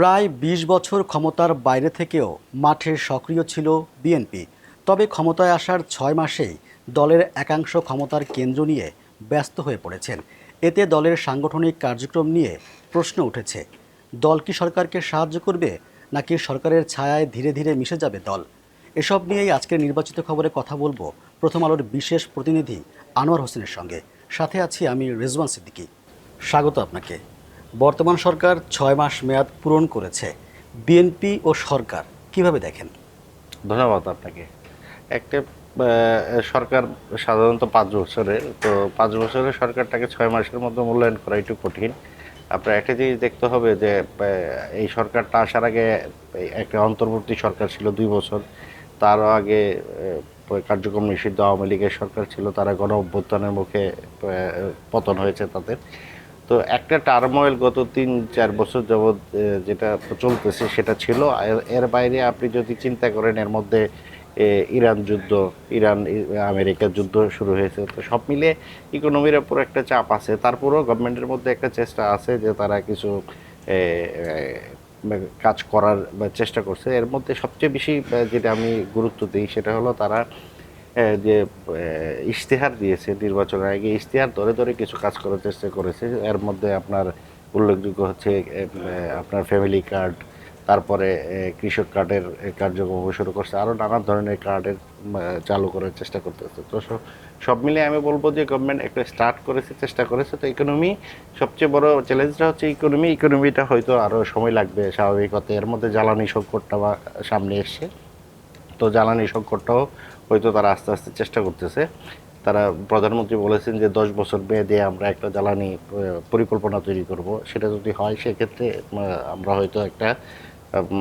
প্রায় ২০ বছর ক্ষমতার বাইরে থেকেও মাঠে সক্রিয় ছিল বিএনপি। তবে ক্ষমতায় আসার ৬ মাসেই দলের একাংশ ক্ষমতার কেন্দ্র নিয়ে ব্যস্ত হয়ে পড়েছেন। এতে দলের সাংগঠনিক কার্যক্রম নিয়ে প্রশ্ন উঠেছে। দল কি সরকারকে সাহায্য করবে, নাকি সরকারের ছায়ায় ধীরে ধীরে মিশে যাবে দল? এসব নিয়েই আজকের নির্বাচিত খবরে কথা বলবো প্রথম আলোর বিশেষ প্রতিনিধি আনোয়ার হোসেনের সঙ্গে। সাথে আছি আমি রেজওয়ান সিদ্দিকী। স্বাগত আপনাকে। বর্তমান সরকার ৬ মাস মেয়াদ পূরণ করেছে। বিএনপি ও সরকার কিভাবে দেখেন? ধন্যবাদ আপনাকে। একটা সরকার সাধারণত ৫ বছরের, তো ৫ বছরের সরকারটাকে ৬ মাসের মধ্যে মূল্যায়ন করা একটু কঠিন। আপনার একটা জিনিস দেখতে হবে যে এই সরকারটা আসার আগে একটা অন্তর্বর্তী সরকার ছিল ২ বছর। তারও আগে কার্যক্রম নিষিদ্ধ আওয়ামী লীগের সরকার ছিল, তারা গণ অভ্যুত্থানের মুখে পতন হয়েছে তাদের। তো একটা টার্মোয়েল গত ৩-৪ বছর যাবৎ যেটা চলতেছে সেটা ছিল। এর বাইরে আপনি যদি চিন্তা করেন, এর মধ্যে ইরান যুদ্ধ, আমেরিকার যুদ্ধ শুরু হয়েছে। তো সব মিলে ইকোনমির উপর একটা চাপ আছে। তারপরেও গভর্নমেন্টের মধ্যে একটা চেষ্টা আছে যে তারা কিছু কাজ করার চেষ্টা করছে। এর মধ্যে সবচেয়ে বেশি যেটা আমি গুরুত্ব দিই সেটা হলো তারা যে ইশতেহার দিয়েছে নির্বাচনের আগে, ইশতেহার ধরে ধরে কিছু কাজ করার চেষ্টা করেছে। এর মধ্যে আপনার উল্লেখযোগ্য হচ্ছে আপনার ফ্যামিলি কার্ড, তারপরে কৃষক কার্ডের কার্যক্রম শুরু করছে, আরও নানা ধরনের কার্ডের চালু করার চেষ্টা করতেছে। তো সব মিলিয়ে আমি বলবো যে গভর্নমেন্ট একটা স্টার্ট করেছে, চেষ্টা করেছে। তো ইকোনমি সবচেয়ে বড় চ্যালেঞ্জটা হচ্ছে ইকোনমিটা হয়তো আরও সময় লাগবে স্বাভাবিকতা। এর মধ্যে জ্বালানি সংকটটা সামনে এসছে। তো জ্বালানি সংকটটাও হয়তো তারা আস্তে আস্তে চেষ্টা করতেছে। তারা প্রধানমন্ত্রী বলেছেন যে ১০ বছর মেয়াদে আমরা একটা জ্বালানি পরিকল্পনা তৈরি করব। সেটা যদি হয় সেক্ষেত্রে আমরা হয়তো একটা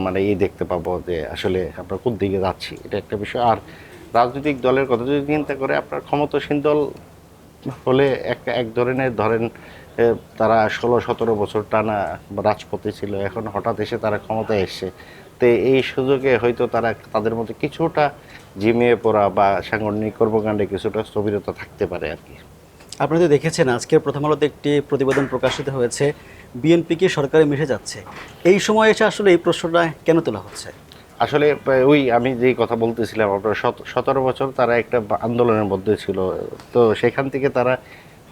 মানে দেখতে পাবো যে আসলে আমরা কোন দিকে যাচ্ছি, এটা একটা বিষয়। আর রাজনৈতিক দলের কথা যদি চিন্তা করে, আপনার ক্ষমতাসীন দল হলে এক ধরনের ধরেন তারা ১৬-১৭ বছর টানা রাজপথে ছিল, এখন হঠাৎ এসে তারা ক্ষমতায় এসছে। তো এই সুযোগে হয়তো তারা তাদের মধ্যে কিছুটা ঝিমিয়ে পড়া বা সাংগঠনিক কর্মকাণ্ডে কিছুটা স্থবিরতা থাকতে পারে আর কি। আপনারা তো দেখেছেন আজকের প্রথম আলোতে একটি প্রতিবেদন প্রকাশিত হয়েছে, বিএনপি কি সরকারে মিশে যাচ্ছে। এই সময় এসে আসলে এই প্রশ্নটা কেন তোলা হচ্ছে? আসলে ওই আমি যেই কথা বলতেছিলাম, আপনার ১৭ বছর তারা একটা আন্দোলনের মধ্যে ছিল। তো সেখান থেকে তারা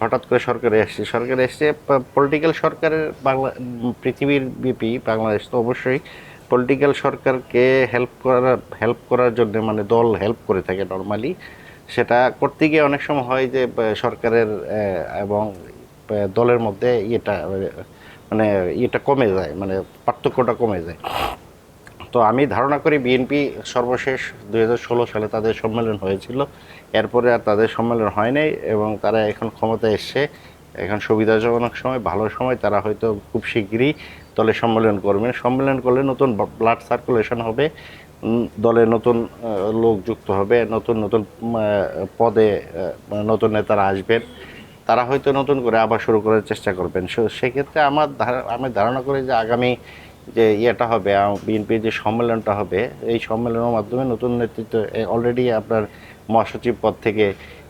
হঠাৎ করে সরকারে এসছে পলিটিক্যাল সরকারের পৃথিবীর বিপি বাংলাদেশ তো অবশ্যই পলিটিক্যাল সরকারকে হেল্প করার জন্য, মানে দল হেল্প করে থাকে নর্মালি। সেটা করতে গিয়ে অনেক সময় হয় যে সরকারের এবং দলের মধ্যে মানে কমে যায়, মানে পার্থক্যটা কমে যায়। তো আমি ধারণা করি বিএনপি সর্বশেষ ২০১৬ সালে তাদের সম্মেলন হয়েছিল, এরপরে আর তাদের সম্মেলন হয় নাই এবং তারা এখন ক্ষমতায় এসছে। এখন সুবিধাজনক সময়, ভালো সময়, তারা হয়তো খুব শিগগিরই দলে সম্মেলন করবেন। সম্মেলন করলে নতুন ব্লাড সার্কুলেশন হবে, দলে নতুন লোক যুক্ত হবে, নতুন নতুন পদে নতুন নেতারা আসবেন, তারা হয়তো নতুন করে আবার শুরু করার চেষ্টা করবেন। সেক্ষেত্রে আমি ধারণা করি যে আগামী যে হবে, বিএনপির যে সম্মেলনটা হবে, এই সম্মেলনের মাধ্যমে নতুন নেতৃত্ব অলরেডি আপনার মহাসচিব পদ থেকে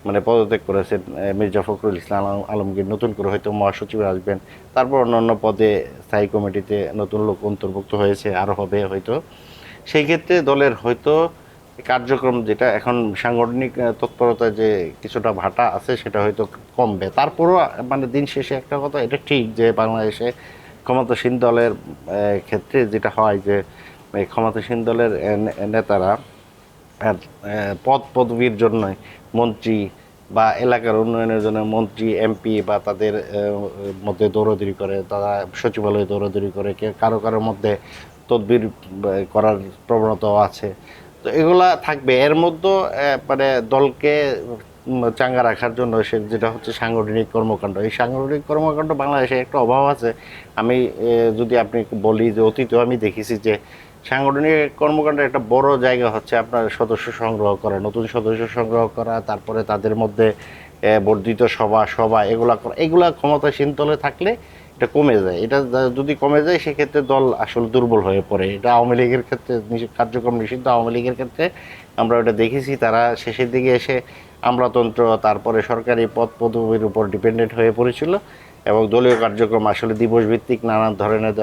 মানে পদত্যাগ করেছেন মির্জা ফখরুল ইসলাম আলমগীর, নতুন করে হয়তো মহাসচিব আসবেন। তারপর অন্যান্য পদে স্থায়ী কমিটিতে নতুন লোক অন্তর্ভুক্ত হয়েছে, আরও হবে হয়তো। সেই ক্ষেত্রে দলের হয়তো কার্যক্রম যেটা এখন সাংগঠনিক তৎপরতা যে কিছুটা ভাটা আছে সেটা হয়তো কমবে। তারপরও মানে দিন শেষে একটা কথা, এটা ঠিক যে বাংলাদেশে ক্ষমতাসীন দলের ক্ষেত্রে যেটা হয় যে ক্ষমতাসীন দলের নেতারা পদবীর জন্য মন্ত্রী বা এলাকার উন্নয়নের জন্য মন্ত্রী, এমপি বা তাদের মধ্যে দৌড়াদৌড়ি করে, তারা সচিবালয়ে দৌড়াদৌড়ি করে, কারো কারোর মধ্যে তদবির করার প্রবণতাও আছে। তো এগুলা থাকবে। এর মধ্যে মানে দলকে চাঙ্গা রাখার জন্য যেটা হচ্ছে সাংগঠনিক কর্মকাণ্ড, এই সাংগঠনিক কর্মকাণ্ড বাংলাদেশে একটা অভাব আছে। আমি যদি আপনি বলি যে অতীতেও আমি দেখেছি যে সাংগঠনিক কর্মকাণ্ডের একটা বড় জায়গা হচ্ছে আপনার সদস্য সংগ্রহ করা, নতুন সদস্য সংগ্রহ করা, তারপরে তাদের মধ্যে বর্ধিত সভা এগুলা ক্ষমতাসীন দলে থাকলে এটা কমে যায়। এটা যদি কমে যায় সেক্ষেত্রে দল আসলে দুর্বল হয়ে পড়ে। এটা আওয়ামী লীগের ক্ষেত্রে কার্যক্রম নিষিদ্ধ আওয়ামী লীগের ক্ষেত্রে আমরা ওটা দেখেছি। তারা শেষের দিকে এসে আমলাতন্ত্র, তারপরে সরকারি পদবির উপর ডিপেন্ডেন্ট হয়ে পড়েছিল এবং দলীয় কার্যক্রম আসলে দিবসভিত্তিক নানান ধরনের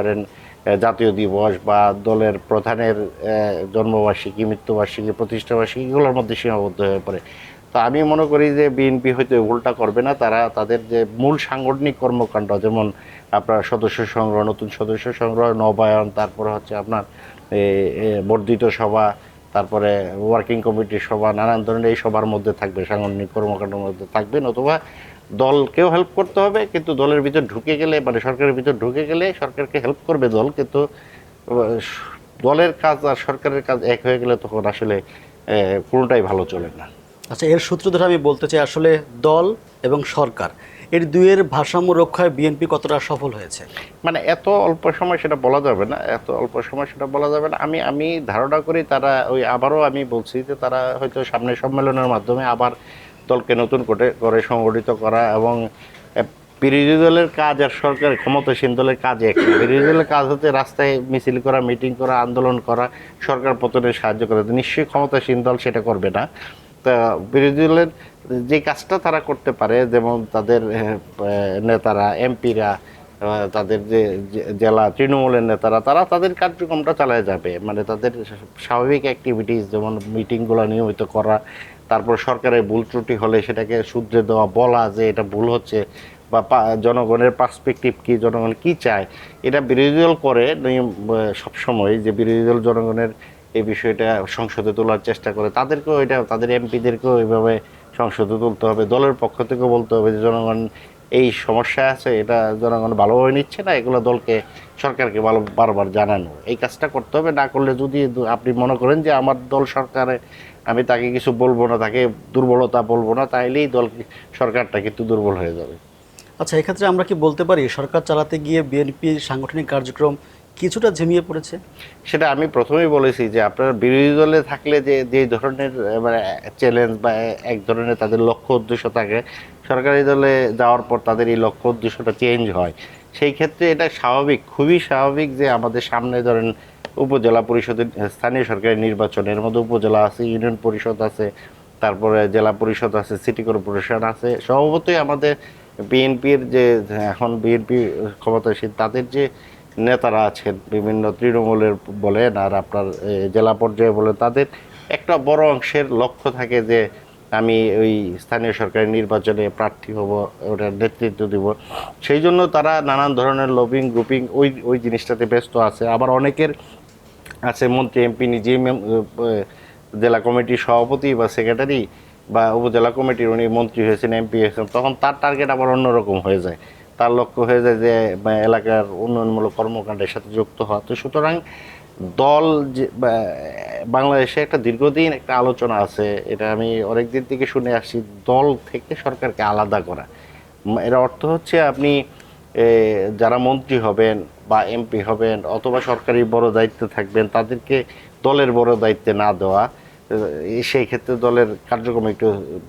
জাতীয় দিবস বা দলের প্রধানের জন্মবার্ষিকী, মৃত্যুবার্ষিকী, প্রতিষ্ঠাবার্ষিকী এগুলোর মধ্যে সীমাবদ্ধ হয়ে পড়ে। তো আমি মনে করি যে বিএনপি হয়তো ভুলটা করবে না। তারা তাদের যে মূল সাংগঠনিক কর্মকাণ্ড, যেমন আপনার সদস্য সংগ্রহ, নতুন সদস্য সংগ্রহ, নবায়ন, তারপরে হচ্ছে আপনার বর্ধিত সভা, তারপরে ওয়ার্কিং কমিটির সভা, নানান ধরনের এই সবার মধ্যে থাকবে, সাংগঠনিক কর্মকাণ্ডের মধ্যে থাকবে। নতুবা দলকেও হেল্প করতে হবে, কিন্তু দলের ভিতর ঢুকে গেলে, মানে সরকারের ভিতর ঢুকে গেলে সরকারকে হেল্প করবে দল, কিন্তু দলের কাজ আর সরকারের কাজ এক হয়ে গেলে তখন আসলে কোনোটাই ভালো চলে না। আচ্ছা, এর সূত্র ধরে আমি বলতে চাই আসলে দল এবং সরকার এর দুইয়ের ভারসাম্য রক্ষায় বিএনপি কতটা সফল হয়েছে? মানে এত অল্প সময় সেটা বলা যাবে না, এত অল্প সময় সেটা বলা যাবে না। আমি ধারণা করি তারা আবারও আমি বলছি যে তারা হয়তো সামনের সম্মেলনের মাধ্যমে আবার দলকে নতুন করে সংগঠিত করা, এবং বিরোধী দলের কাজ আর সরকারের ক্ষমতাসীন দলের কাজ এক। বিরোধী দলের কাজ হচ্ছে রাস্তায় মিছিল করা, মিটিং করা, আন্দোলন করা, সরকার পতনে সাহায্য করা। নিশ্চয়ই ক্ষমতাসীন দল সেটা করবে না। তা বিরোধী দলের যে কাজটা তারা করতে পারে, যেমন তাদের নেতারা, এমপিরা, তাদের যে জেলা তৃণমূলের নেতারা, তারা তাদের কার্যক্রমটা চালায় যাবে। মানে তাদের স্বাভাবিক অ্যাক্টিভিটিস, যেমন মিটিংগুলো নিয়মিত করা, তারপর সরকারের ভুল ত্রুটি হলে সেটাকে শুধরে দেওয়া, বলা যে এটা ভুল হচ্ছে, বা জনগণের পার্সপেক্টিভ কি, জনগণ কি চায়, এটা বিরোধী দল করে সবসময়। যে বিরোধী দল জনগণের এই বিষয়টা সংসদে তোলার চেষ্টা করে, তাদেরকেও এটা, তাদের এমপিদেরকেও এইভাবে সংসদে তুলতে হবে। দলের পক্ষ থেকেও বলতে হবে যে জনগণ এই সমস্যা আছে, এটা জনগণ ভালোভাবে নিচ্ছে না, এগুলো দলকে, সরকারকে বারবার জানানো, এই কাজটা করতে হবে। না করলে যদি আপনি মনে করেন যে আমার দল সরকারে, আমি তাকে কিছু বলবো না, তাকে দুর্বলতা বলবো না, তাইলেই সরকারটা কিন্তু দুর্বল হয়ে যাবে। আচ্ছা, এক্ষেত্রে আমরা কি বলতে পারি সরকার চালাতে গিয়ে বিএনপির সাংগঠনিক কার্যক্রম কিছুটা ঝিমিয়ে পড়েছে? সেটা আমি প্রথমেই বলেছি যে আপনার বিরোধী দলে থাকলে যে ধরনের মানে চ্যালেঞ্জ বা এক ধরনের তাদের লক্ষ্য উদ্দেশ্য থাকে, সরকারি দলে যাওয়ার পর তাদের এই লক্ষ্য উদ্দেশ্যটা চেঞ্জ হয়। সেই ক্ষেত্রে এটা স্বাভাবিক, খুবই স্বাভাবিক যে আমাদের সামনে ধরেন উপজেলা পরিষদের স্থানীয় সরকারি নির্বাচনের মধ্যে উপজেলা আছে, ইউনিয়ন পরিষদ আছে, তারপরে জেলা পরিষদ আছে, সিটি কর্পোরেশন আছে। স্বভাবতই আমাদের বিএনপির যে, এখন বিএনপি ক্ষমতাসীন, তাদের যে নেতারা আছেন বিভিন্ন তৃণমূলের বলেন আর আপনার জেলা পর্যায়ে বলেন, তাদের একটা বড় অংশের লক্ষ্য থাকে যে আমি ওই স্থানীয় সরকারি নির্বাচনে প্রার্থী হব, ওটার নেতৃত্ব দিব। সেই জন্য তারা নানান ধরনের লবিং গ্রুপিং ওই জিনিসটাতে ব্যস্ত আছে। আবার অনেকের আছে মন্ত্রী, এমপি নিজেই জেলা কমিটির সভাপতি বা সেক্রেটারি বা উপজেলা কমিটির উনি মন্ত্রী হয়েছেন, এমপি হয়েছেন, তখন তার টার্গেট আবার অন্যরকম হয়ে যায়। তার লক্ষ্য হয়ে যায় যে এলাকার উন্নয়নমূলক কর্মকাণ্ডের সাথে যুক্ত হওয়া। তো সুতরাং দল যে বাংলাদেশে একটা দীর্ঘদিন একটা আলোচনা আছে, এটা আমি অনেক দিন থেকে শুনে আসছি, দল থেকে সরকারকে আলাদা করা। এর অর্থ হচ্ছে আপনি যারা মন্ত্রী হবেন বা এমপি হবেন অথবা সরকারি বড় দায়িত্বে থাকবেন, তাদেরকে দলের বড় দায়িত্বে না দেওয়া, সেই ক্ষেত্রে দলের কার্যক্রম একটু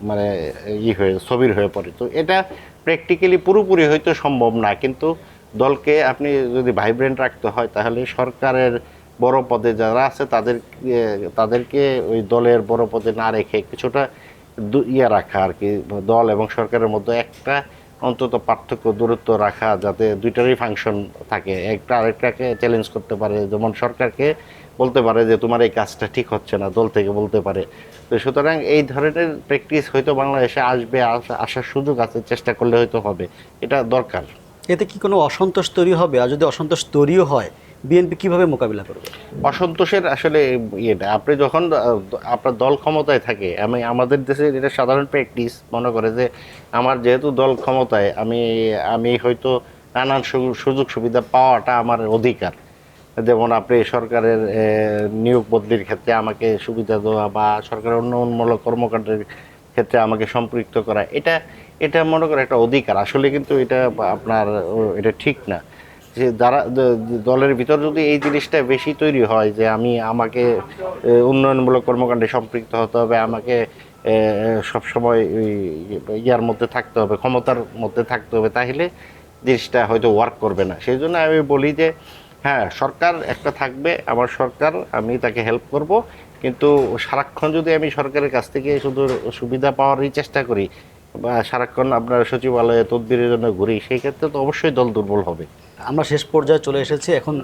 মানে স্থবির হয়ে পড়ে। তো এটা প্র্যাকটিক্যালি পুরোপুরি হয়তো সম্ভব না, কিন্তু দলকে আপনি যদি ভাইব্রেন্ট রাখতে হয় তাহলে সরকারের বড় পদে যারা আছে তাদেরকে ওই দলের বড় পদে না রেখে কিছুটা রাখা আর কি, দল এবং সরকারের মধ্যে একটা অন্তত পার্থক্য, দূরত্ব রাখা, যাতে দুইটারই ফাংশন থাকে, একটা আরেকটাকে চ্যালেঞ্জ করতে পারে। যেমন সরকারকে বলতে পারে যে তোমার এই কাজটা ঠিক হচ্ছে না, দল থেকে বলতে পারে। তো সুতরাং এই ধরনের প্র্যাকটিস হয়তো বাংলাদেশে আসবে, আসার সুযোগ আছে, চেষ্টা করলে হয়তো হবে, এটা দরকার। এতে কি কোনো অসন্তোষ তৈরি হবে? আর যদি অসন্তোষ তৈরিও হয়, বিএনপি কিভাবে মোকাবিলা করবে? অসন্তোষের আসলে ইয়েটা, আপনি যখন আপনার দল ক্ষমতায় থাকে, আমাদের দেশে এটা সাধারণ প্র্যাকটিস, মনে করে যে আমার যেহেতু দল ক্ষমতায়, আমি হয়তো নানান সুযোগ সুবিধা পাওয়াটা আমার অধিকার। যেমন আপনি সরকারের নিয়োগ বদলির ক্ষেত্রে আমাকে সুবিধা দেওয়া বা সরকারের উন্নয়নমূলক কর্মকাণ্ডের ক্ষেত্রে আমাকে সম্পৃক্ত করা, এটা মনে করে একটা অধিকার। আসলে কিন্তু এটা আপনার এটা ঠিক না। যে যারা দলের ভিতর যদি এই জিনিসটা বেশি তৈরি হয় যে আমাকে উন্নয়নমূলক কর্মকাণ্ডে সম্পৃক্ত হতে হবে, আমাকে সবসময় ইয়ার মধ্যে থাকতে হবে, ক্ষমতার মধ্যে থাকতে হবে, তাহলে জিনিসটা হয়তো ওয়ার্ক করবে না। সেই জন্য আমি বলি যে হ্যাঁ, সরকার একটা থাকবে, আমার সরকার, আমি তাকে হেল্প করব, কিন্তু সারাক্ষণ যদি আমি সরকারের কাছ থেকে শুধু সুবিধা পাওয়ারই চেষ্টা করি বা সারাক্ষণ আপনার সচিবালয়ে তদবিরের জন্য ঘুরি, সেই ক্ষেত্রে তো অবশ্যই দল দুর্বল হবে। আমরা শেষ পর্যায়ে চলে এসেছি। এখন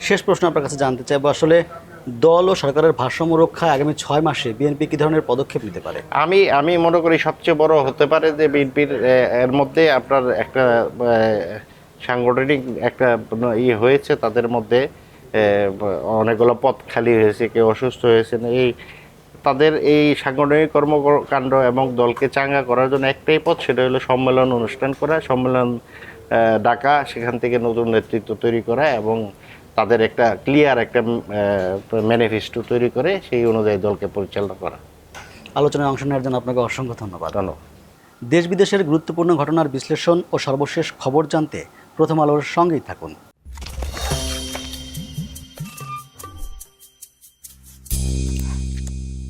শেষ প্রশ্ন আপনার কাছে জানতে চাইবো, আসলে দল ও সরকারের ভারসাম্য রক্ষায় আগামী 6 মাসে বিএনপি কী ধরনের পদক্ষেপ নিতে পারে? আমি মনে করি সবচেয়ে বড় হতে পারে যে বিএনপির এর মধ্যে আপনার একটা সাংগঠনিক একটা হয়েছে, তাদের মধ্যে অনেকগুলো পদ খালি হয়েছে, কেউ অসুস্থ হয়েছেন, তাদের এই সাংগঠনিক কর্মকাণ্ড এবং দলকে চাঙ্গা করার জন্য একটাই পথ, সেটা হলো সম্মেলন অনুষ্ঠান করা, সম্মেলন ডাকা, সেখান থেকে নতুন নেতৃত্ব তৈরি করা এবং তাদের একটা ক্লিয়ার একটা ম্যানিফেস্টো তৈরি করে সেই অনুযায়ী দলকে পরিচালনা করা। আলোচনায় অংশ নেওয়ার জন্য আপনাকে অসংখ্য ধন্যবাদ। ধন্যবাদ। দেশ বিদেশের গুরুত্বপূর্ণ ঘটনার বিশ্লেষণ ও সর্বশেষ খবর জানতে প্রথম আলোর সঙ্গেই থাকুন।